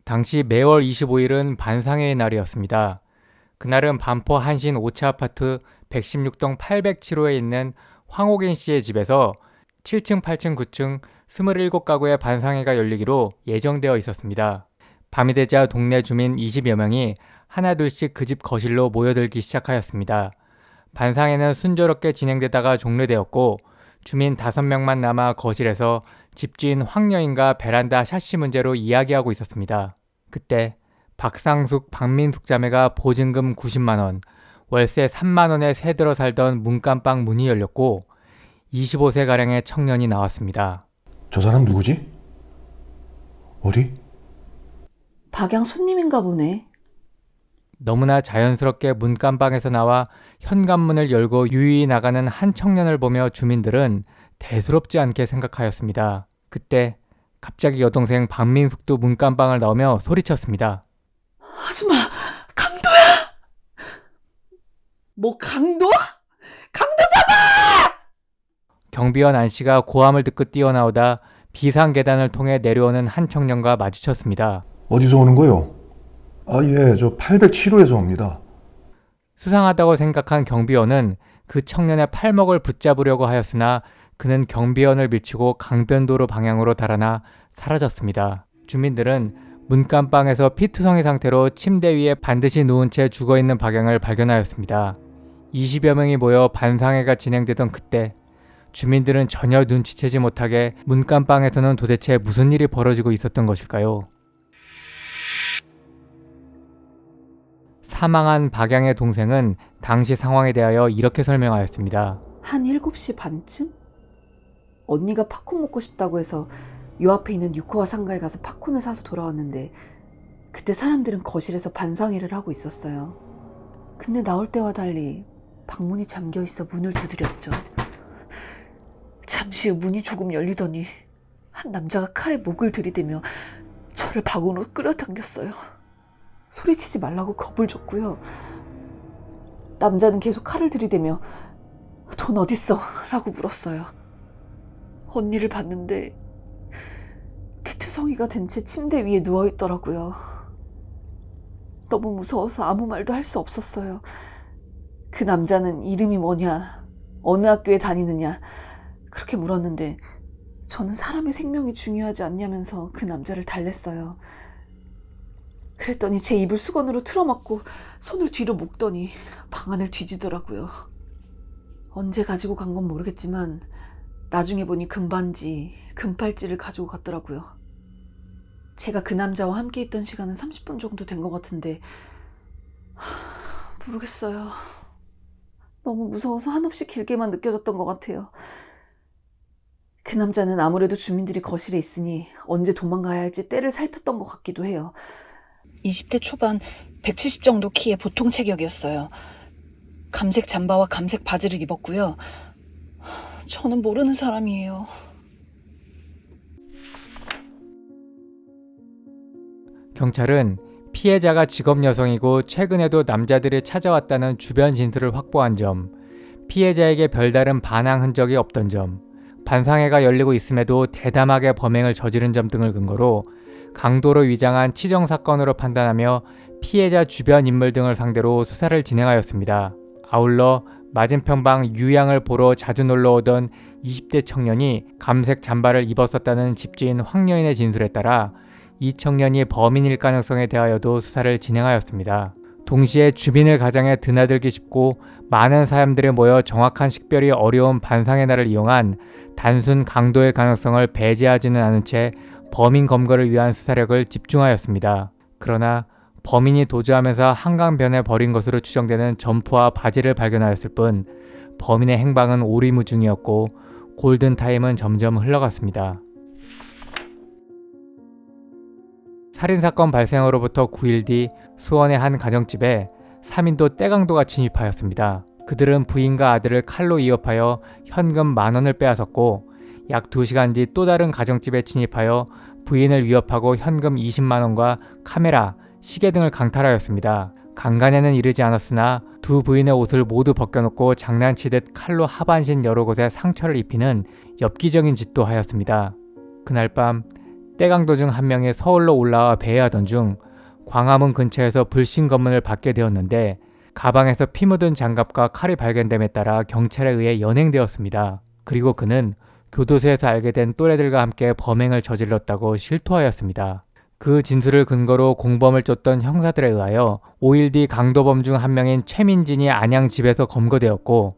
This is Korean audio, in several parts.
당시 매월 25일은 반상회의 날이었습니다. 그날은 반포 한신 5차 아파트 116동 807호에 있는 황옥인 씨의 집에서 7층, 8층, 9층 27가구의 반상회가 열리기로 예정되어 있었습니다. 밤이 되자 동네 주민 20여 명이 하나둘씩 그 집 거실로 모여들기 시작하였습니다. 반상회는 순조롭게 진행되다가 종료되었고 주민 5명만 남아 거실에서 집주인 황 여인과 베란다 샤시 문제로 이야기하고 있었습니다. 그때 박상숙, 박민숙 자매가 보증금 90만 원, 월세 3만 원에 새들어 살던 문간방 문이 열렸고 25세가량의 청년이 나왔습니다. 저 사람 누구지? 어디? 박양 손님인가 보네. 너무나 자연스럽게 문간방에서 나와 현관문을 열고 유유히 나가는 한 청년을 보며 주민들은 대수롭지 않게 생각하였습니다. 그때 갑자기 여동생 박민숙도 문간방을 나오며 소리쳤습니다. 아줌마, 강도야! 뭐 강도? 강도 잡아! 경비원 안씨가 고함을 듣고 뛰어나오다 비상계단을 통해 내려오는 한 청년과 마주쳤습니다. 어디서 오는 거요? 예, 저 807호에서 옵니다. 수상하다고 생각한 경비원은 그 청년의 팔목을 붙잡으려고 하였으나 그는 경비원을 밀치고 강변도로 방향으로 달아나 사라졌습니다. 주민들은 문간방에서 피투성이 상태로 침대 위에 반드시 누운 채 죽어있는 박양을 발견하였습니다. 20여 명이 모여 반상회가 진행되던 그때 주민들은 전혀 눈치채지 못하게 문간방에서는 도대체 무슨 일이 벌어지고 있었던 것일까요? 사망한 박양의 동생은 당시 상황에 대하여 이렇게 설명하였습니다. 한 7시 반쯤? 언니가 팝콘 먹고 싶다고 해서 요 앞에 있는 유코와 상가에 가서 팝콘을 사서 돌아왔는데 그때 사람들은 거실에서 반상회를 하고 있었어요. 근데 나올 때와 달리 방문이 잠겨있어 문을 두드렸죠. 잠시 후 문이 조금 열리더니 한 남자가 칼에 목을 들이대며 저를 방으로 끌어당겼어요. 소리치지 말라고 겁을 줬고요. 남자는 계속 칼을 들이대며 돈 어딨어? 라고 물었어요. 언니를 봤는데 피투성이가 된 채 침대 위에 누워있더라고요. 너무 무서워서 아무 말도 할 수 없었어요. 그 남자는 이름이 뭐냐, 어느 학교에 다니느냐 그렇게 물었는데 저는 사람의 생명이 중요하지 않냐면서 그 남자를 달랬어요. 그랬더니 제 입을 수건으로 틀어막고 손을 뒤로 묶더니 방 안을 뒤지더라고요. 언제 가지고 간 건 모르겠지만 나중에 보니 금반지, 금팔찌를 가지고 갔더라고요. 제가 그 남자와 함께 있던 시간은 30분 정도 된 것 같은데 모르겠어요. 너무 무서워서 한없이 길게만 느껴졌던 것 같아요. 그 남자는 아무래도 주민들이 거실에 있으니 언제 도망가야 할지 때를 살폈던 것 같기도 해요. 20대 초반 170 정도 키의 보통 체격이었어요. 감색 잠바와 감색 바지를 입었고요. 저는 모르는 사람이에요. 경찰은 피해자가 직업 여성이고 최근에도 남자들이 찾아왔다는 주변 진술을 확보한 점, 피해자에게 별다른 반항 흔적이 없던 점, 반상회가 열리고 있음에도 대담하게 범행을 저지른 점 등을 근거로 강도로 위장한 치정사건으로 판단하며 피해자 주변 인물 등을 상대로 수사를 진행하였습니다. 아울러 맞은편 방 유양을 보러 자주 놀러오던 20대 청년이 감색 잠바를 입었었다는 집주인 황 여인의 진술에 따라 이 청년이 범인일 가능성에 대하여도 수사를 진행하였습니다. 동시에 주민을 가장에 드나들기 쉽고 많은 사람들이 모여 정확한 식별이 어려운 반상회 날을 이용한 단순 강도의 가능성을 배제하지는 않은 채 범인 검거를 위한 수사력을 집중하였습니다. 그러나 범인이 도주하면서 한강변에 버린 것으로 추정되는 점퍼와 바지를 발견하였을 뿐 범인의 행방은 오리무중이었고 골든타임은 점점 흘러갔습니다. 살인사건 발생으로부터 9일 뒤 수원의 한 가정집에 3인도 떼강도가 침입하였습니다. 그들은 부인과 아들을 칼로 위협하여 현금 10,000원을 빼앗았고 약 2시간 뒤 또 다른 가정집에 침입하여 부인을 위협하고 현금 200,000원과 카메라, 시계 등을 강탈하였습니다. 강간에는 이르지 않았으나 두 부인의 옷을 모두 벗겨놓고 장난치듯 칼로 하반신 여러 곳에 상처를 입히는 엽기적인 짓도 하였습니다. 그날 밤 떼강도 중 한 명이 서울로 올라와 배회하던 중 광화문 근처에서 불신 검문을 받게 되었는데 가방에서 피 묻은 장갑과 칼이 발견됨에 따라 경찰에 의해 연행되었습니다. 그리고 그는 교도소에서 알게 된 또래들과 함께 범행을 저질렀다고 실토하였습니다. 그 진술을 근거로 공범을 쫓던 형사들에 의하여 5일 뒤 강도범 중 한 명인 최민진이 안양 집에서 검거되었고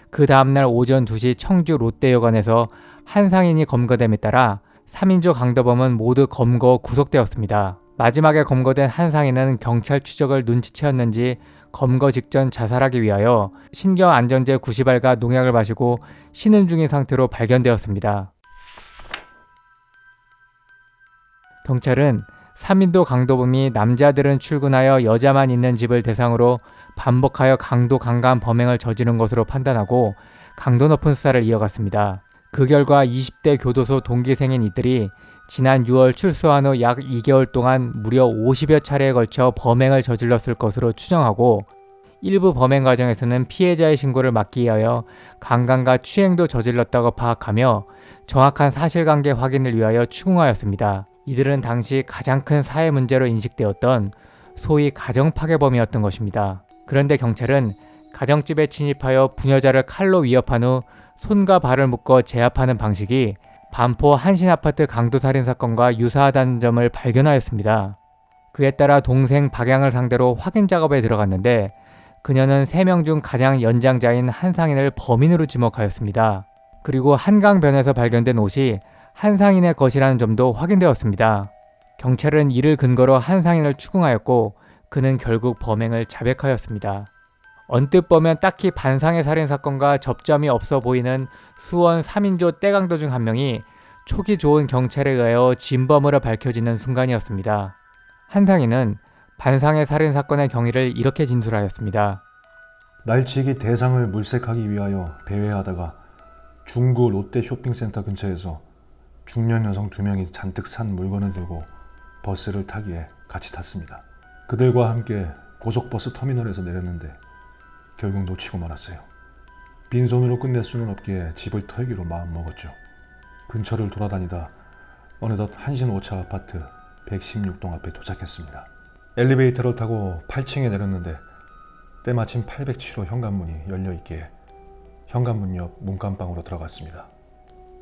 그 다음날 오전 2시 청주 롯데여관에서 한상인이 검거됨에 따라 3인조 강도범은 모두 검거 구속되었습니다. 마지막에 검거된 한상인은 경찰 추적을 눈치채었는지 검거 직전 자살하기 위하여 신경안정제 90알과 농약을 마시고 신음 중인 상태로 발견되었습니다. 경찰은 3인도 강도범이 남자들은 출근하여 여자만 있는 집을 대상으로 반복하여 강도 강간 범행을 저지른 것으로 판단하고 강도 높은 수사를 이어갔습니다. 그 결과 20대 교도소 동기생인 이들이 지난 6월 출소한 후 약 2개월 동안 무려 50여 차례에 걸쳐 범행을 저질렀을 것으로 추정하고 일부 범행 과정에서는 피해자의 신고를 막기 위하여 강간과 추행도 저질렀다고 파악하며 정확한 사실관계 확인을 위하여 추궁하였습니다. 이들은 당시 가장 큰 사회 문제로 인식되었던 소위 가정파괴범이었던 것입니다. 그런데 경찰은 가정집에 침입하여 부녀자를 칼로 위협한 후 손과 발을 묶어 제압하는 방식이 반포 한신아파트 강도살인 사건과 유사하다는 점을 발견하였습니다. 그에 따라 동생 박양을 상대로 확인 작업에 들어갔는데 그녀는 3명 중 가장 연장자인 한상인을 범인으로 지목하였습니다. 그리고 한강변에서 발견된 옷이 한상인의 것이라는 점도 확인되었습니다. 경찰은 이를 근거로 한상인을 추궁하였고 그는 결국 범행을 자백하였습니다. 언뜻 보면 딱히 반상의 살인사건과 접점이 없어 보이는 수원 3인조 떼강도 중 한 명이 촉이 좋은 경찰에 의하여 진범으로 밝혀지는 순간이었습니다. 한상인은 반상의 살인사건의 경위를 이렇게 진술하였습니다. 날치기 대상을 물색하기 위하여 배회하다가 중구 롯데 쇼핑센터 근처에서 중년 여성 2명이 잔뜩 산 물건을 들고 버스를 타기에 같이 탔습니다. 그들과 함께 고속버스 터미널에서 내렸는데 결국 놓치고 말았어요. 빈손으로 끝낼 수는 없기에 집을 털기로 마음먹었죠. 근처를 돌아다니다 어느덧 한신 5차 아파트 116동 앞에 도착했습니다. 엘리베이터를 타고 8층에 내렸는데 때마침 807호 현관문이 열려있기에 현관문 옆 문간방으로 들어갔습니다.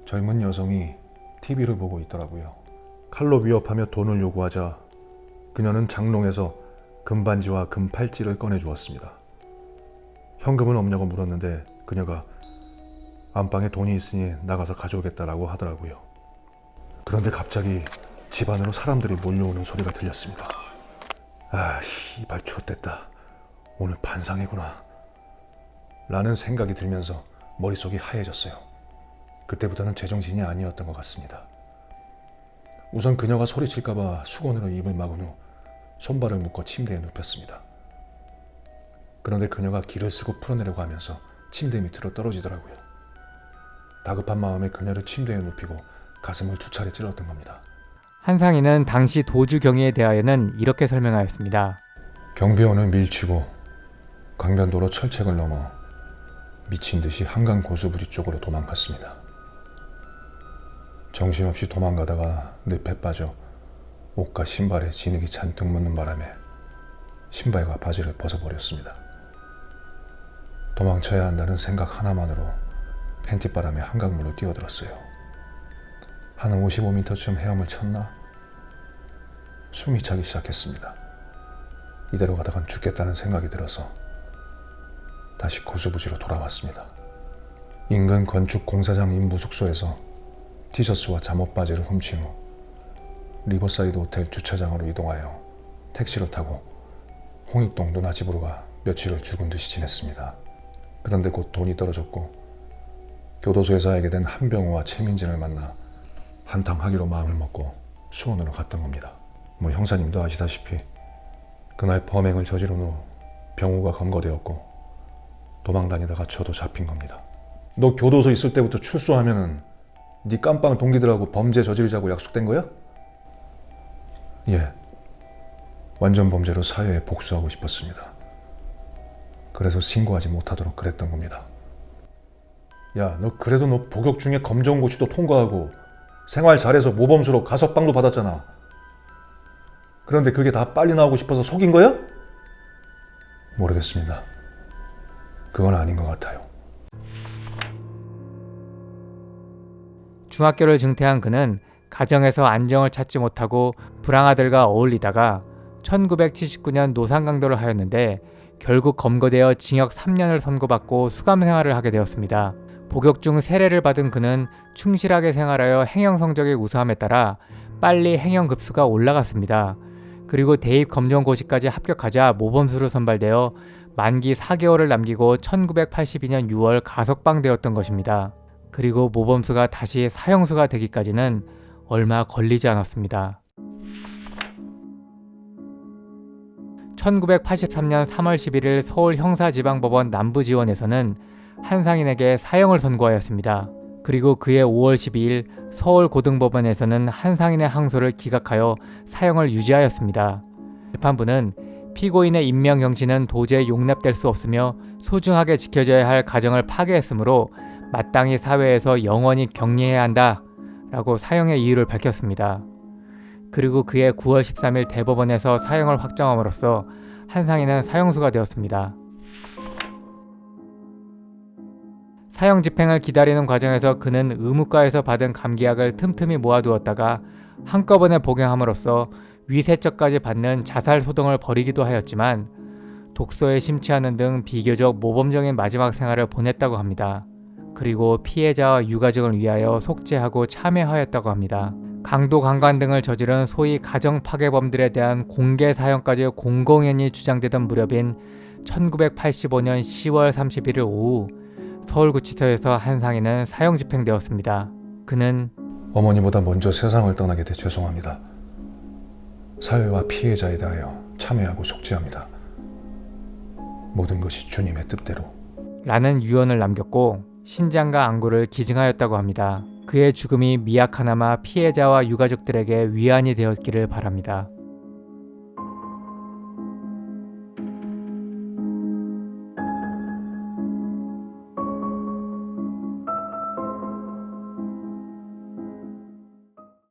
젊은 여성이 TV를 보고 있더라고요. 칼로 위협하며 돈을 요구하자 그녀는 장롱에서 금반지와 금팔찌를 꺼내주었습니다. 현금은 없냐고 물었는데 그녀가 안방에 돈이 있으니 나가서 가져오겠다라고 하더라고요. 그런데 갑자기 집 안으로 사람들이 몰려오는 소리가 들렸습니다. 아, 씨발 좆됐다. 오늘 반상이구나. 라는 생각이 들면서 머릿속이 하얘졌어요. 그때부터는 제정신이 아니었던 것 같습니다. 우선 그녀가 소리칠까봐 수건으로 입을 막은 후 손발을 묶어 침대에 눕혔습니다. 그런데 그녀가 기를 쓰고 풀어내려고 하면서 침대 밑으로 떨어지더라고요. 다급한 마음에 그녀를 침대에 눕히고 가슴을 2차례 찔렀던 겁니다. 한상인은 당시 도주 경위에 대하여는 이렇게 설명하였습니다. 경비원을 밀치고 강변도로 철책을 넘어 미친 듯이 한강 고수부지 쪽으로 도망갔습니다. 정신없이 도망가다가 늪에 빠져 옷과 신발에 진흙이 잔뜩 묻는 바람에 신발과 바지를 벗어버렸습니다. 도망쳐야 한다는 생각 하나만으로 팬티바람에 한강물로 뛰어들었어요. 한 55m쯤 헤엄을 쳤나? 숨이 차기 시작했습니다. 이대로 가다간 죽겠다는 생각이 들어서 다시 고수부지로 돌아왔습니다. 인근 건축 공사장 임무 숙소에서 티셔츠와 잠옷바지를 훔친 후 리버사이드 호텔 주차장으로 이동하여 택시를 타고 홍익동 누나 집으로 가 며칠을 죽은 듯이 지냈습니다. 그런데 곧 돈이 떨어졌고 교도소에서 알게 된 한병우와 최민진을 만나 한탕하기로 마음을 먹고 수원으로 갔던 겁니다. 형사님도 아시다시피 그날 범행을 저지른 후 병우가 검거되었고 도망다니다가 저도 잡힌 겁니다. 너 교도소 있을 때부터 출소하면은 네 깜빵 동기들하고 범죄 저지르자고 약속된 거야? 예. 완전 범죄로 사회에 복수하고 싶었습니다. 그래서 신고하지 못하도록 그랬던 겁니다. 야, 너 그래도 너 복역 중에 검정고시도 통과하고 생활 잘해서 모범수로 가석방도 받았잖아. 그런데 그게 다 빨리 나오고 싶어서 속인 거야? 모르겠습니다. 그건 아닌 것 같아요. 중학교를 중퇴한 그는 가정에서 안정을 찾지 못하고 불황아들과 어울리다가 1979년 노상강도를 하였는데 결국 검거되어 징역 3년을 선고받고 수감 생활을 하게 되었습니다. 복역 중 세례를 받은 그는 충실하게 생활하여 행형 성적의 우수함에 따라 빨리 행형 급수가 올라갔습니다. 그리고 대입 검정고시까지 합격하자 모범수로 선발되어 만기 4개월을 남기고 1982년 6월 가석방되었던 것입니다. 그리고 모범수가 다시 사형수가 되기까지는 얼마 걸리지 않았습니다. 1983년 3월 11일 서울형사지방법원 남부지원에서는 한상인에게 사형을 선고하였습니다. 그리고 그해 5월 12일 서울고등법원에서는 한상인의 항소를 기각하여 사형을 유지하였습니다. 재판부는 피고인의 인명경신은 도저히 용납될 수 없으며 소중하게 지켜져야 할 가정을 파괴했으므로 마땅히 사회에서 영원히 격리해야 한다 라고 사형의 이유를 밝혔습니다. 그리고 그해 9월 13일 대법원에서 사형을 확정함으로써 한상인은 사형수가 되었습니다. 사형 집행을 기다리는 과정에서 그는 의무과에서 받은 감기약을 틈틈이 모아두었다가 한꺼번에 복용함으로써 위세척까지 받는 자살소동을 벌이기도 하였지만 독서에 심취하는 등 비교적 모범적인 마지막 생활을 보냈다고 합니다. 그리고 피해자와 유가족을 위하여 속죄하고 참회하였다고 합니다. 강도 강간 등을 저지른 소위 가정파괴범들에 대한 공개 사형까지 공공연히 주장되던 무렵인 1985년 10월 31일 오후 서울구치소에서 한상인은 사형 집행되었습니다. 그는 어머니보다 먼저 세상을 떠나게 돼 죄송합니다. 사회와 피해자에 대하여 참회하고 속죄합니다. 모든 것이 주님의 뜻대로 라는 유언을 남겼고 신장과 안구를 기증하였다고 합니다. 그의 죽음이 미약하나마 피해자와 유가족들에게 위안이 되었기를 바랍니다.